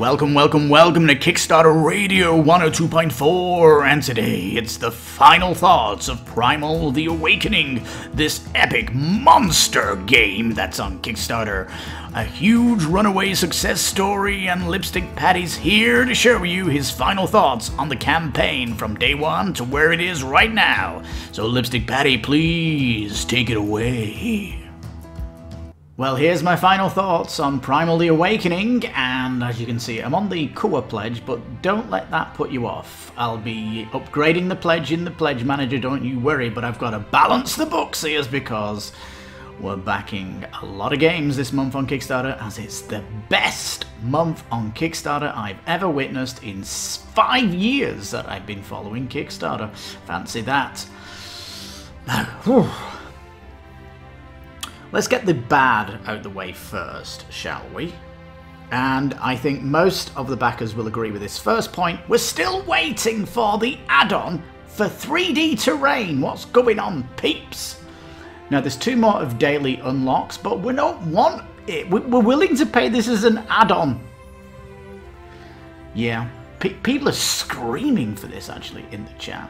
welcome to Kickstarter Radio 102.4, and today it's the final thoughts of Primal the Awakening, this epic monster game that's on Kickstarter. A huge runaway success story, and Lipstickpaddy's here to show you his final thoughts on the campaign from day one to where it is right now. So Lipstickpaddy, please take it away. Well, here's my final thoughts on Primal the Awakening, and as you can see, I'm on the core pledge, but don't let that put you off. I'll be upgrading the pledge in the pledge manager, don't you worry, but I've got to balance the books here because we're backing a lot of games this month on Kickstarter, as it's the best month on Kickstarter I've ever witnessed in 5 years that I've been following Kickstarter. Fancy that. Now, whew. Let's get the bad out the way first, shall we? And I think most of the backers will agree with this first point. We're still waiting for the add-on for 3D terrain. What's going on, peeps? Now, there's 2 more of daily unlocks, but we don't want it. We're willing to pay this as an add-on. Yeah, people are screaming for this, actually, in the chat.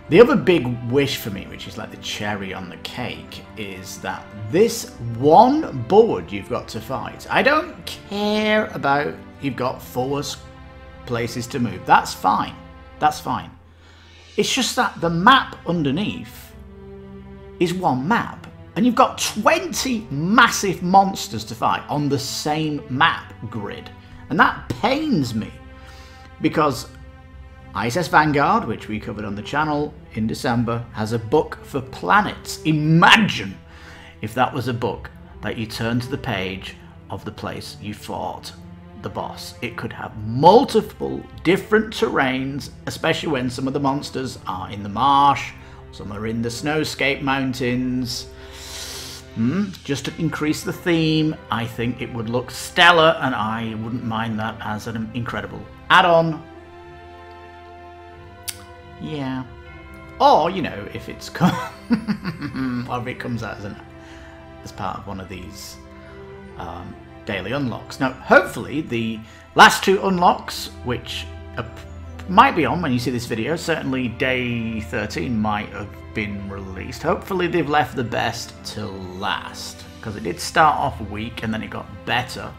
The other big wish for me, which is like the cherry on the cake, is that this one board you've got to fight, I don't care about you've got 4 places to move. That's fine. That's fine. It's just that the map underneath is one map, and you've got 20 massive monsters to fight on the same map grid. And that pains me, because ISS Vanguard, which we covered on the channel in December, has a book for planets. Imagine if that was a book that you turn to the page of the place you fought the boss. It could have multiple different terrains, especially when some of the monsters are in the marsh, some are in the snowscape mountains. Just to increase the theme, I think it would look stellar, and I wouldn't mind that as an incredible add-on. Yeah, or you know, if it's or if it comes out as part of one of these daily unlocks. Now, hopefully, the last 2 unlocks, which might be on when you see this video, certainly day 13 might have been released. Hopefully, they've left the best till last, because it did start off weak and then it got better.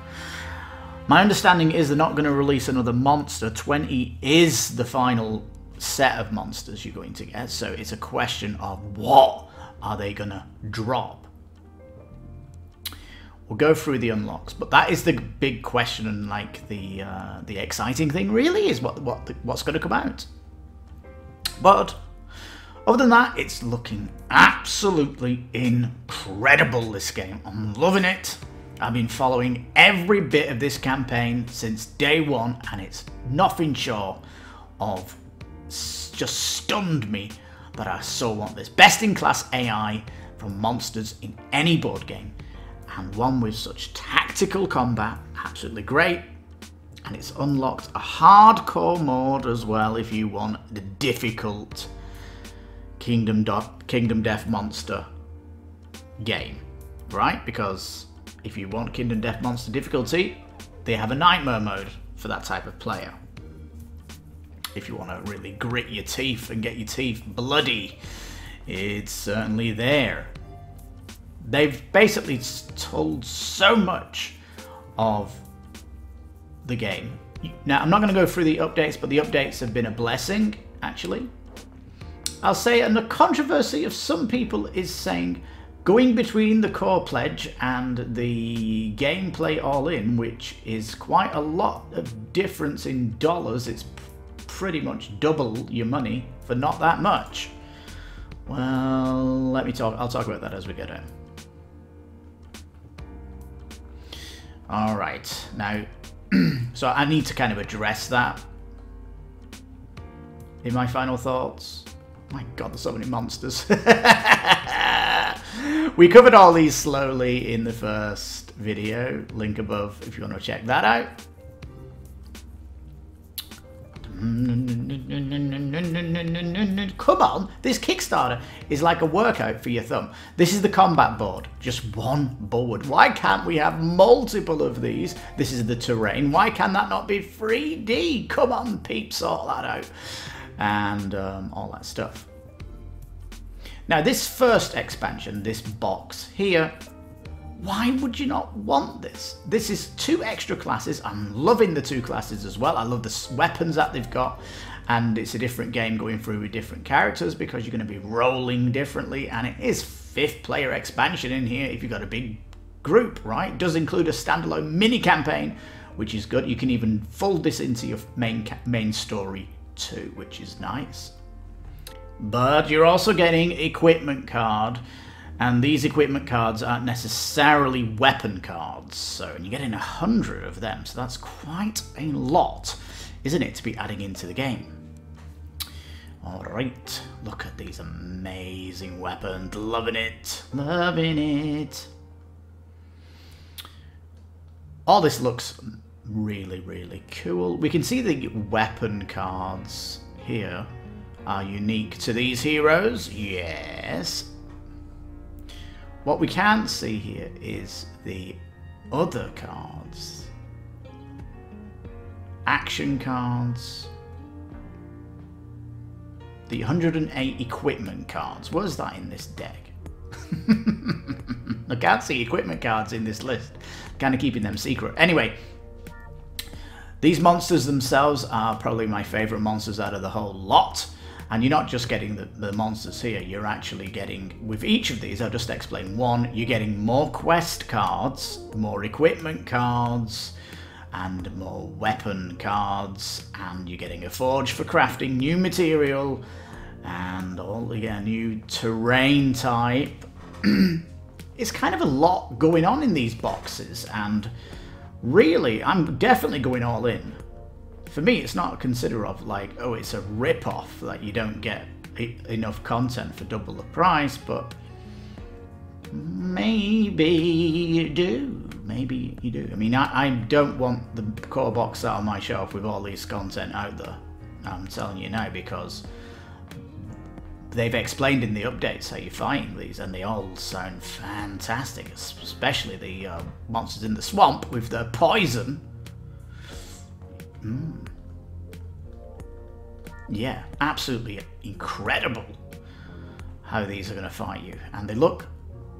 My understanding is they're not going to release another monster. 20 is the final set of monsters you're going to get, so it's a question of what are they gonna drop. We'll go through the unlocks, but that is the big question, and like the exciting thing really is what's going to come out. But other than that, it's looking absolutely incredible, this game. I'm loving it. I've been following every bit of this campaign since day one, and it's nothing short of just stunned me that I so want this. Best in class AI from monsters in any board game, and one with such tactical combat. Absolutely great. And it's unlocked a hardcore mode as well if you want the difficult Kingdom Death Monster game, right? Because if you want Kingdom Death Monster difficulty, they have a nightmare mode for that type of player. If you want to really grit your teeth and get your teeth bloody, it's certainly there. They've basically told so much of the game. Now, I'm not going to go through the updates, but the updates have been a blessing, actually. I'll say, and the controversy of some people is saying, going between the core pledge and the gameplay all-in, which is quite a lot of difference in dollars, it's pretty much double your money for not that much. Well, I'll talk about that as we get in. Alright, now, so I need to kind of address that in my final thoughts. My god, there's so many monsters. We covered all these slowly in the first video, link above if you want to check that out. Come on, this Kickstarter is like a workout for your thumb. This is the combat board, just one board. Why can't we have multiple of these? This is the terrain. Why can that not be 3D? Come on, peeps, sort that out. And all that stuff. Now, this first expansion, this box here, why would you not want this? This is 2 extra classes. I'm loving the 2 classes as well. I love the weapons that they've got. And it's a different game going through with different characters because you're going to be rolling differently. And it is 5th player expansion in here if you've got a big group, right? It does include a standalone mini campaign, which is good. You can even fold this into your main story too, which is nice. But you're also getting equipment card. And these equipment cards aren't necessarily weapon cards, so and you're getting 100 of them, so that's quite a lot, isn't it, to be adding into the game? Alright, look at these amazing weapons, loving it, loving it. All this looks really, really cool. We can see the weapon cards here are unique to these heroes, yes. What we can't see here is the other cards. Action cards. The 108 equipment cards. What is that in this deck? I can't see equipment cards in this list. Kind of keeping them secret. Anyway, these monsters themselves are probably my favourite monsters out of the whole lot. And you're not just getting the monsters here, you're actually getting, with each of these, I'll just explain. 1, you're getting more quest cards, more equipment cards, and more weapon cards, and you're getting a forge for crafting new material, and all again, new terrain type. It's kind of a lot going on in these boxes, and really, I'm definitely going all in. For me, it's not a consider of like, oh, it's a rip-off that you don't get enough content for double the price, but maybe you do. Maybe you do. I mean, I don't want the core box out on my shelf with all this content out there. I'm telling you now, because they've explained in the updates how you're fighting these, and they all sound fantastic, especially the monsters in the swamp with the poison. Yeah, absolutely incredible how these are going to fight you, and they look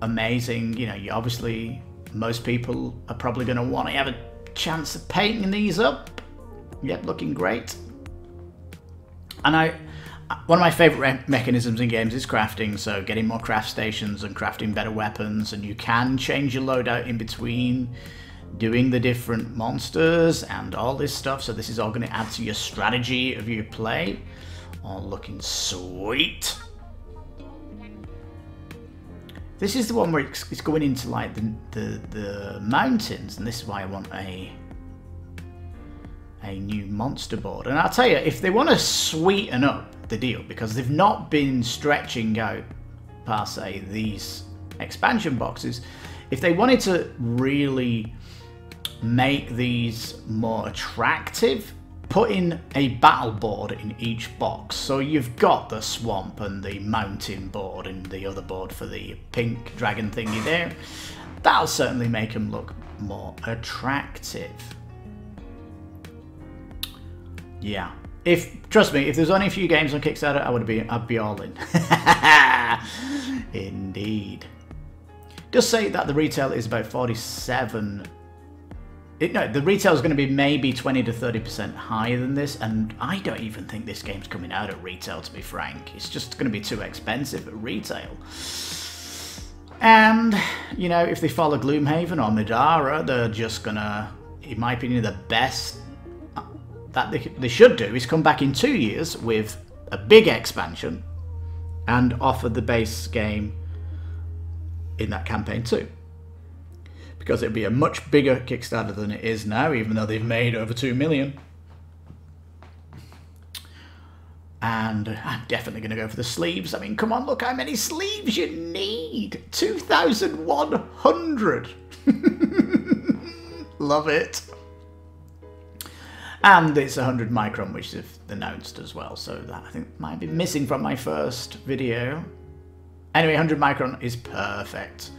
amazing. You know, you obviously, most people are probably going to want to have a chance of painting these up. Yep, looking great. And one of my favorite mechanisms in games is crafting, so getting more craft stations and crafting better weapons, and you can change your loadout in between doing the different monsters and all this stuff, so this is all going to add to your strategy of your play. All looking sweet. This is the one where it's going into like the mountains, and this is why I want a new monster board. And I'll tell you, if they want to sweeten up the deal, because they've not been stretching out per se these expansion boxes, if they wanted to really make these more attractive, put in a battle board in each box. So you've got the swamp and the mountain board and the other board for the pink dragon thingy there. That'll certainly make them look more attractive. Yeah. Trust me, if there's only a few games on Kickstarter, I'd be all in. Indeed. Just say that the retail is about 47. No, the retail is going to be maybe 20 to 30% higher than this, and I don't even think this game's coming out at retail, to be frank. It's just going to be too expensive at retail. And, you know, if they follow Gloomhaven or Madara, they're just going to, in my opinion, the best that they should do is come back in 2 years with a big expansion and offer the base game in that campaign too. Because it'd be a much bigger Kickstarter than it is now, even though they've made over 2 million. And I'm definitely going to go for the sleeves. I mean, come on, look how many sleeves you need. 2,100. Love it. And it's 100 micron, which is announced as well, so that I think might be missing from my first video. Anyway, 100 micron is perfect.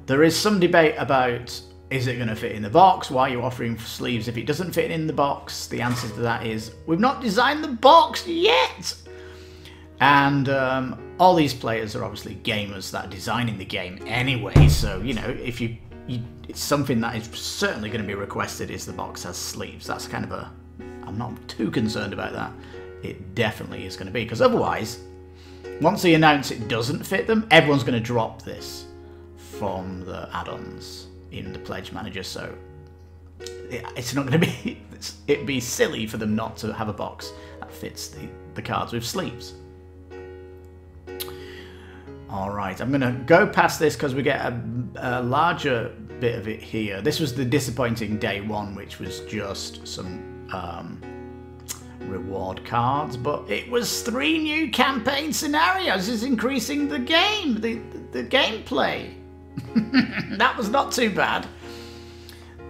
There is some debate about, is it going to fit in the box? Why are you offering sleeves if it doesn't fit in the box? The answer to that is, we've not designed the box yet! And all these players are obviously gamers that are designing the game anyway, so, you know, if it's something that is certainly going to be requested is the box has sleeves. That's kind of a... I'm not too concerned about that. It definitely is going to be, because otherwise, once they announce it doesn't fit them, everyone's going to drop this from the add-ons in the Pledge Manager, so it's not going to be... it'd be silly for them not to have a box that fits the cards with sleeves. Alright, I'm going to go past this because we get a larger bit of it here. This was the disappointing day one, which was just some reward cards, but it was 3 new campaign scenarios. This is increasing the game, the gameplay. That was not too bad.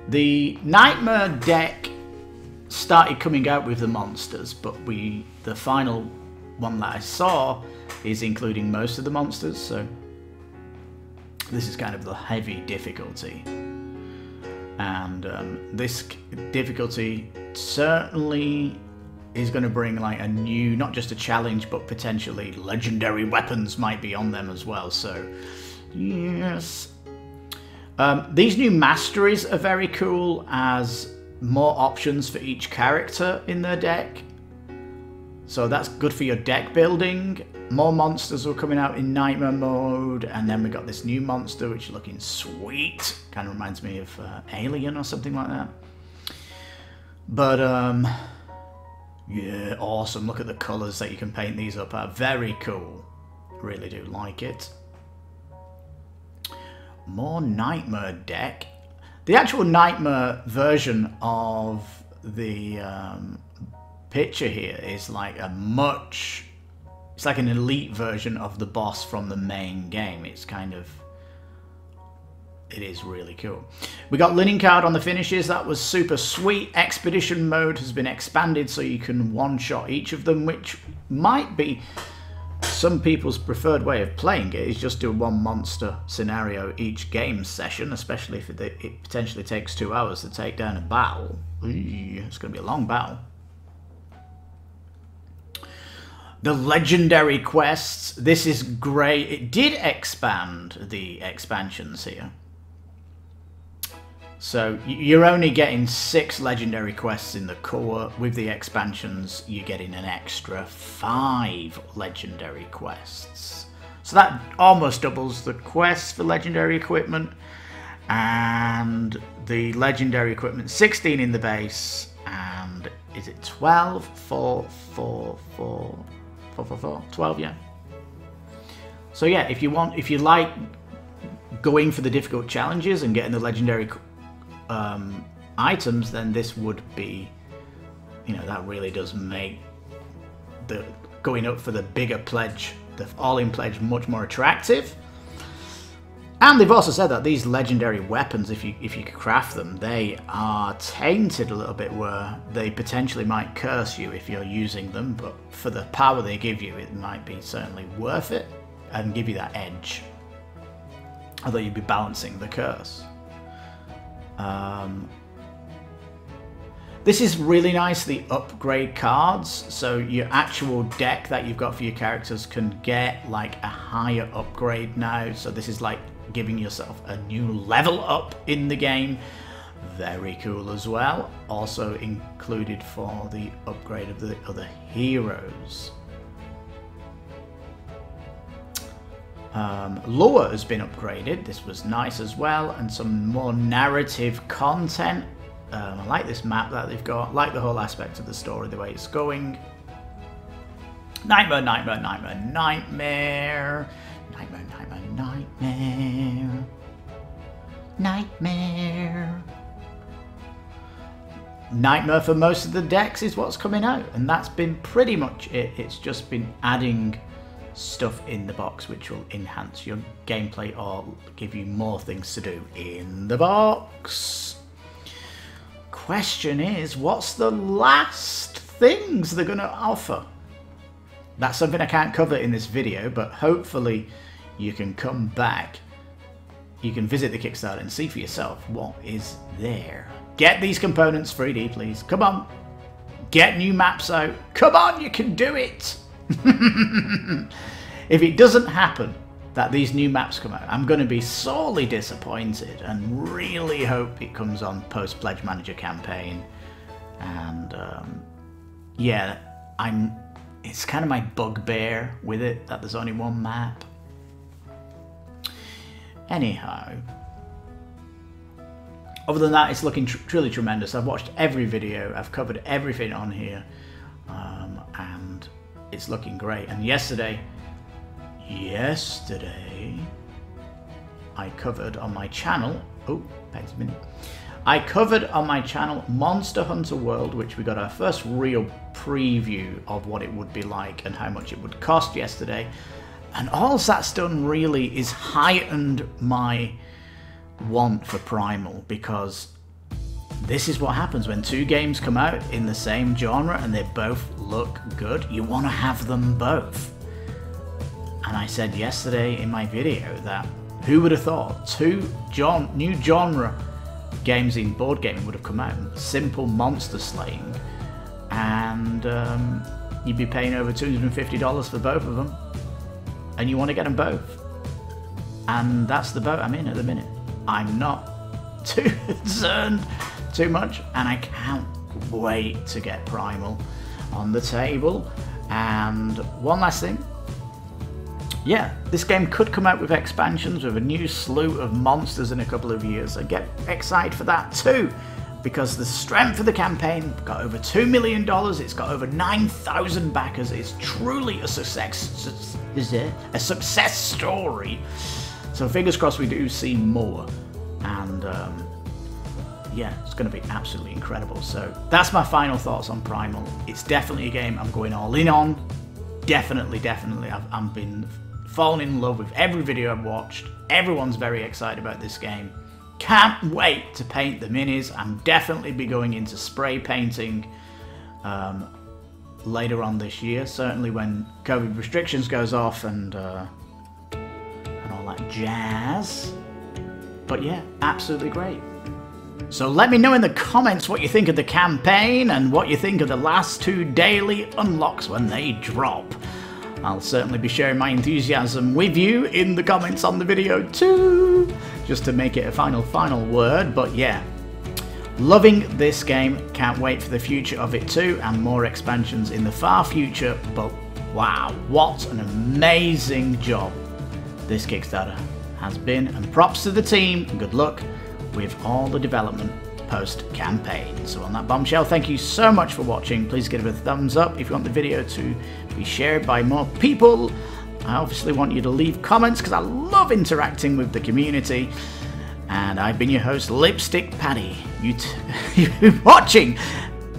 The Nightmare deck started coming out with the monsters, but the final one that I saw is including most of the monsters, so this is kind of the heavy difficulty. And this difficulty certainly is going to bring like a new, not just a challenge, but potentially legendary weapons might be on them as well, so yes. These new masteries are very cool as more options for each character in their deck. So that's good for your deck building. More monsters are coming out in Nightmare mode, and then we got this new monster which is looking sweet. Kind of reminds me of Alien or something like that. But yeah, awesome. Look at the colours that you can paint these up at. Very cool. Really do like it. More Nightmare deck. The actual Nightmare version of the picture here is like it's like an elite version of the boss from the main game. It is really cool. We got Linen Card on the finishes. That was super sweet. Expedition mode has been expanded so you can one-shot each of them, which might be some people's preferred way of playing it, is just do one monster scenario each game session, especially if it potentially takes 2 hours to take down a battle. It's going to be a long battle. The legendary quests, this is great. It did expand the expansions here. So you're only getting 6 legendary quests in the core. With the expansions, you're getting an extra 5 legendary quests. So that almost doubles the quests for legendary equipment. And the legendary equipment, 16 in the base. And is it 12? 12, yeah. So yeah, if you like going for the difficult challenges and getting the legendary items, then this would be, you know, that really does make the going up for the bigger pledge, the all-in pledge, much more attractive. And they've also said that these legendary weapons, if you craft them, they are tainted a little bit, where they potentially might curse you if you're using them, but for the power they give you, it might be certainly worth it and give you that edge. Although you'd be balancing the curse. This is really nice, the upgrade cards. So your actual deck that you've got for your characters can get like a higher upgrade now. So this is like giving yourself a new level up in the game. Very cool as well. Also included for the upgrade of the other heroes. Lore has been upgraded. This was nice as well, and some more narrative content. I like this map that they've got. Like the whole aspect of the story, the way it's going. Nightmare, nightmare, nightmare, nightmare. Nightmare, nightmare, nightmare. Nightmare. Nightmare for most of the decks is what's coming out, and that's been pretty much it. It's just been adding stuff in the box which will enhance your gameplay or give you more things to do in the box. question is, what's the last things they're going to offer? That's something I can't cover in this video, but hopefully you can come back. You can visit the Kickstarter and see for yourself what is there. Get these components 3D, please. Come on. Get new maps out. Come on, you can do it. If it doesn't happen that these new maps come out, I'm going to be sorely disappointed and really hope it comes on post-Pledge Manager campaign. And yeah, it's kind of my bugbear with it that there's only one map. Anyhow, other than that, it's looking truly tremendous. I've watched every video, I've covered everything on here, and it's looking great. And yesterday, I covered on my channel, I covered on my channel Monster Hunter World, which we got our first real preview of what it would be like and how much it would cost yesterday. And all that's done really is heightened my want for Primal, because this is what happens when two games come out in the same genre and they both look good. You want to have them both. And I said yesterday in my video that who would have thought two new genre games in board gaming would have come out, simple monster slaying, and you'd be paying over $250 for both of them, and you want to get them both. And that's the boat I'm in at the minute. I'm not too concerned too much, and I can't wait to get Primal on the table. And one last thing, yeah, this game could come out with expansions with a new slew of monsters in a couple of years. I get excited for that too, because the strength of the campaign got over $2 million, it's got over 9,000 backers, it's truly a success story. So fingers crossed we do see more, and yeah, it's going to be absolutely incredible. So that's my final thoughts on Primal. It's definitely a game I'm going all in on. Definitely. I've been falling in love with every video I've watched. Everyone's very excited about this game. Can't wait to paint the minis. I'm definitely be going into spray painting later on this year, certainly when COVID restrictions goes off and all that jazz. But yeah, absolutely great. So let me know in the comments what you think of the campaign and what you think of the last two daily unlocks when they drop. I'll certainly be sharing my enthusiasm with you in the comments on the video too, just to make it a final word. But yeah, loving this game, can't wait for the future of it too, and more expansions in the far future. But wow, what an amazing job this Kickstarter has been, and props to the team and good luck with all the development post-campaign. So on that bombshell, thank you so much for watching. Please give it a thumbs up if you want the video to be shared by more people. I obviously want you to leave comments because I love interacting with the community. And I've been your host, Lipstickpaddy. You're watching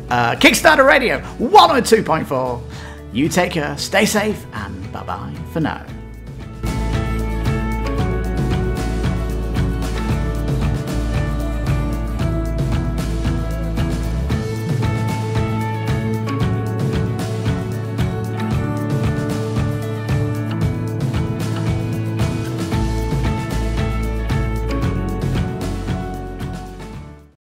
Kickstarter Radio 102.4. You take care, stay safe, and bye-bye for now.